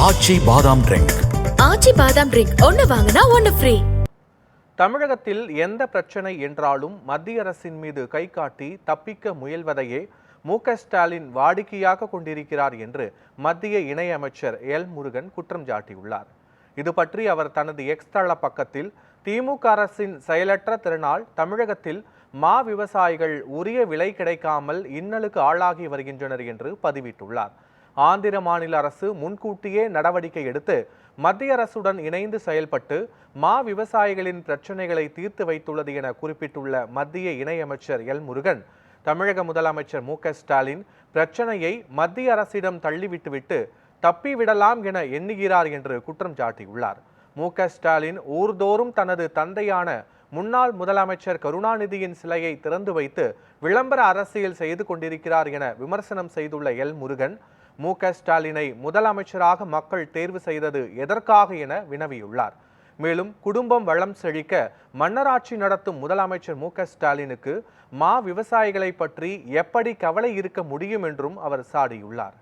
ஆச்சி பாதாம் ட்ரிங்க். ஆச்சி பாதாம் ட்ரிங்க் ஒன்னு வாங்கினா ஒன்னு ஃப்ரீ. தமிழகத்தில் எந்த பிரச்சனை என்றாலும் மத்திய அரசின் மீது கை காட்டி தப்பிக்க முயல்வதையே மு.க.ஸ்டாலின் வாடிக்கையாக கொண்டிருக்கிறார் என்று மத்திய இணையமைச்சர் எல் முருகன் குற்றம் சாட்டியுள்ளார். இது பற்றி அவர் தனது எக்ஸ் தள பக்கத்தில் திமுக அரசின் செயலற்ற திறனால் தமிழகத்தில் மா விவசாயிகள் உரிய விலை கிடைக்காமல் இன்னலுக்கு ஆளாகி வருகின்றனர் என்று பதிவிட்டுள்ளார். ஆந்திர மாநில அரசு முன்கூட்டியே நடவடிக்கை எடுத்து மத்திய அரசுடன் இணைந்து செயல்பட்டு மா விவசாயிகளின் பிரச்சனைகளை தீர்த்து வைத்துள்ளது என குறிப்பிட்டுள்ள மத்திய இணையமைச்சர் எல் முருகன், தமிழக முதலமைச்சர் மு.க.ஸ்டாலின் பிரச்சனையை மத்திய அரசிடம் தள்ளிவிட்டுவிட்டு தப்பிவிடலாம் என எண்ணுகிறார் என்று குற்றம் சாட்டியுள்ளார். மு.க.ஸ்டாலின் ஊர்தோறும் தனது தந்தையான முன்னாள் முதலமைச்சர் கருணாநிதியின் சிலையை திறந்து வைத்து விளம்பர அரசியல் செய்து கொண்டிருக்கிறார் என விமர்சனம் செய்துள்ள எல் முருகன், மு.க.ஸ்டாலினை முதலமைச்சராக மக்கள் தேர்வு செய்தது எதற்காக என வினவியுள்ளார். மேலும் குடும்பம் வளம் செழிக்க மன்னராட்சி நடத்தும் முதலமைச்சர் மு.க.ஸ்டாலினுக்கு மா விவசாயிகளை பற்றி எப்படி கவலை இருக்க முடியும் என்றும் அவர் சாடியுள்ளார்.